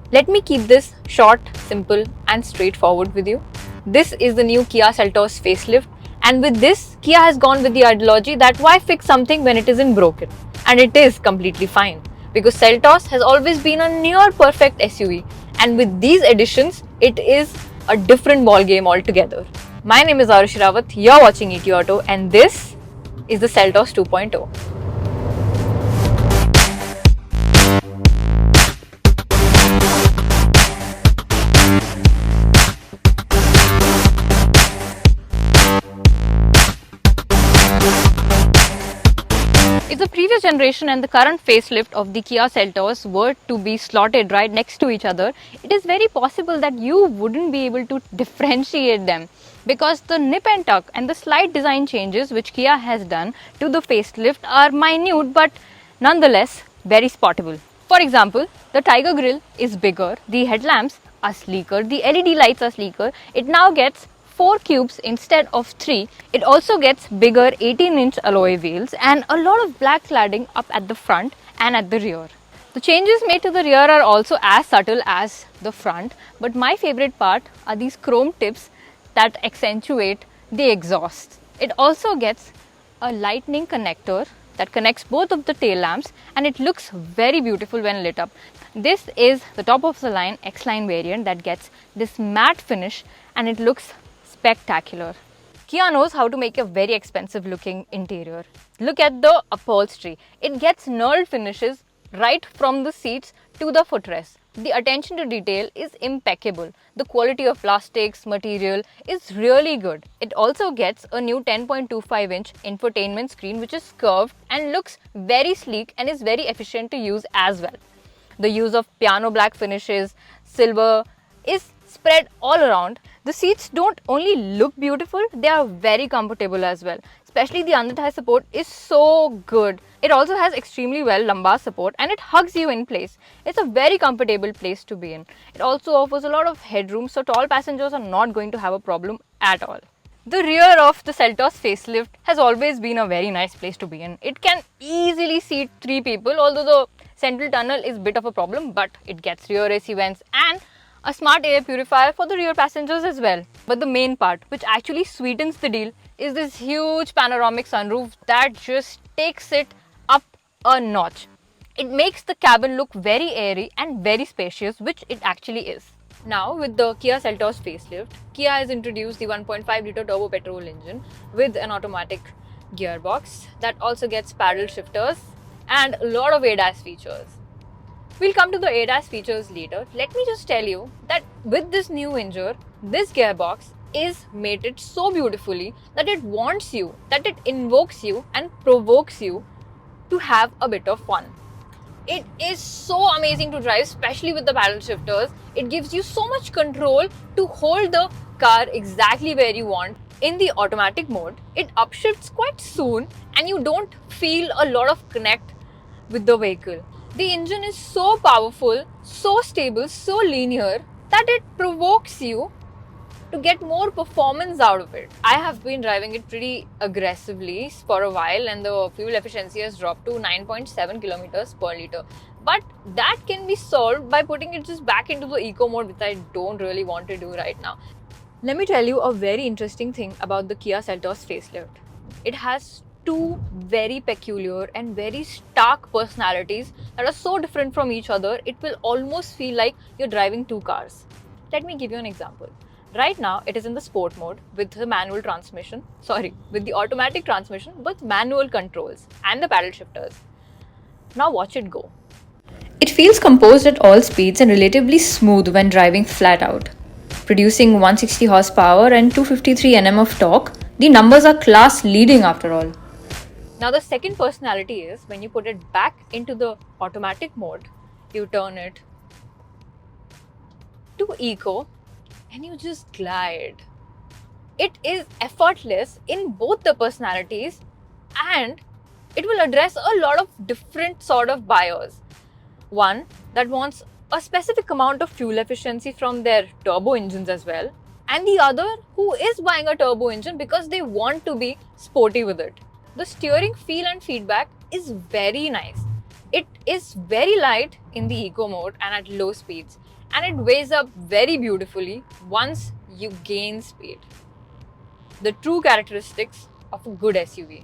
Let me keep this short, simple and straightforward with you. This is the new Kia Seltos Facelift, and with this, Kia has gone with the ideology that why fix something when it isn't broken? And it is completely fine, because Seltos has always been a near perfect SUV, and with these additions, it is a different ball game altogether. My name is Arushi Rawat, you're watching ET Auto, and this is the Seltos 2.0. If the previous generation and the current facelift of the Kia Seltos were to be slotted right next to each other, it is very possible that you wouldn't be able to differentiate them, because the nip and tuck and the slight design changes which Kia has done to the facelift are minute but nonetheless very spottable. For example, the Tiger grille is bigger, the headlamps are sleeker, the LED lights are sleeker, it now gets 4 cubes instead of 3. It also gets bigger 18-inch alloy wheels and a lot of black cladding up at the front and at the rear. The changes made to the rear are also as subtle as the front, but my favorite part are these chrome tips that accentuate the exhaust. It also gets a lightning connector that connects both of the tail lamps, and it looks very beautiful when lit up. This is the top of the line X-Line variant that gets this matte finish, and it looks spectacular. Kia knows how to make a very expensive looking interior. Look at the upholstery. It gets knurled finishes right from the seats to the footrest. The attention to detail is impeccable. The quality of plastics, material is really good. It also gets a new 10.25-inch infotainment screen which is curved and looks very sleek and is very efficient to use as well. The use of piano black finishes, silver is spread all around. The seats don't only look beautiful, they are very comfortable as well. Especially the under thigh support is so good. It also has extremely well lumbar support and it hugs you in place. It's a very comfortable place to be in. It also offers a lot of headroom, so tall passengers are not going to have a problem at all. The rear of the Seltos facelift has always been a very nice place to be in. It can easily seat 3 people, although the central tunnel is a bit of a problem, but it gets rear AC vents and a smart air purifier for the rear passengers as well. But the main part, which actually sweetens the deal, is this huge panoramic sunroof that just takes it up a notch. It makes the cabin look very airy and very spacious, which it actually is. Now, with the Kia Seltos facelift, Kia has introduced the 1.5-litre turbo-petrol engine with an automatic gearbox that also gets paddle shifters and a lot of ADAS features. We'll come to the ADAS features later. Let me just tell you that with this new engine, this gearbox is mated so beautifully that it wants you, that it invokes you and provokes you to have a bit of fun. It is so amazing to drive, especially with the paddle shifters. It gives you so much control to hold the car exactly where you want. In the automatic mode, it upshifts quite soon and you don't feel a lot of connect with the vehicle. The engine is so powerful, so stable, so linear that it provokes you to get more performance out of it. I have been driving it pretty aggressively for a while and the fuel efficiency has dropped to 9.7 kilometers per litre. But that can be solved by putting it just back into the eco mode, which I don't really want to do right now. Let me tell you a very interesting thing about the Kia Seltos facelift. It has 2 very peculiar and very stark personalities that are so different from each other, it will almost feel like you're driving 2 cars. Let me give you an example. Right now, it is in the sport mode with the manual transmission, with the automatic transmission with manual controls and the paddle shifters. Now watch it go. It feels composed at all speeds and relatively smooth when driving flat out. Producing 160 horsepower and 253 Nm of torque, the numbers are class leading after all. Now the second personality is when you put it back into the automatic mode, you turn it to eco and you just glide. It is effortless in both the personalities and it will address a lot of different sort of buyers. One that wants a specific amount of fuel efficiency from their turbo engines as well, and the other who is buying a turbo engine because they want to be sporty with it. The steering feel and feedback is very nice. It is very light in the eco mode and at low speeds, and it weighs up very beautifully once you gain speed. The true characteristics of a good SUV.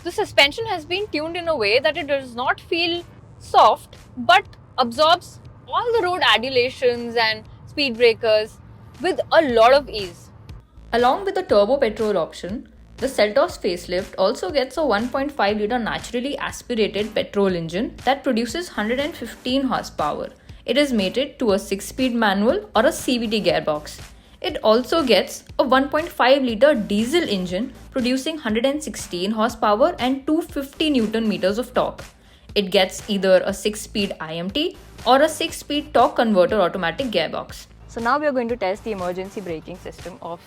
The suspension has been tuned in a way that it does not feel soft but absorbs all the road adulations and speed breakers with a lot of ease. Along with the turbo petrol option, the Seltos Facelift also gets a 1.5 litre naturally aspirated petrol engine that produces 115 horsepower. It is mated to a 6-speed manual or a CVT gearbox. It also gets a 1.5 litre diesel engine producing 116 horsepower and 250 Newton meters of torque. It gets either a 6-speed IMT or a 6-speed torque converter automatic gearbox. So now we are going to test the emergency braking system of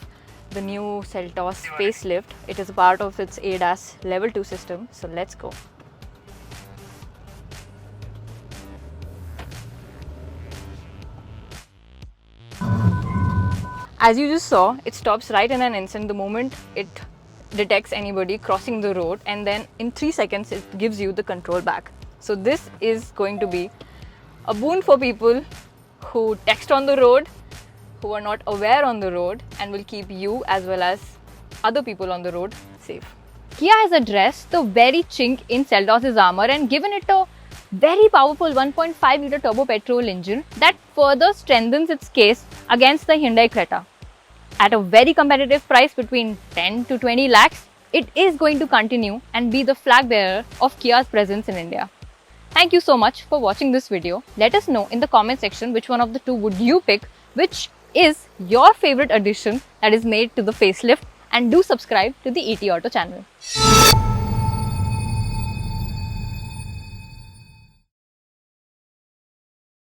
the new Seltos Facelift. It is a part of its ADAS level 2 system. So let's go. As you just saw, it stops right in an instant the moment it detects anybody crossing the road, and then in 3 seconds it gives you the control back. So this is going to be a boon for people who text on the road, who are not aware on the road, and will keep you as well as other people on the road safe. Kia has addressed the very chink in Seltos' armor and given it a very powerful 1.5 litre turbo petrol engine that further strengthens its case against the Hyundai Creta. At a very competitive price between 10 to 20 lakhs, it is going to continue and be the flag bearer of Kia's presence in India. Thank you so much for watching this video. Let us know in the comment section which one of the two would you pick, which is your favorite addition that is made to the facelift, and do subscribe to the ET Auto channel.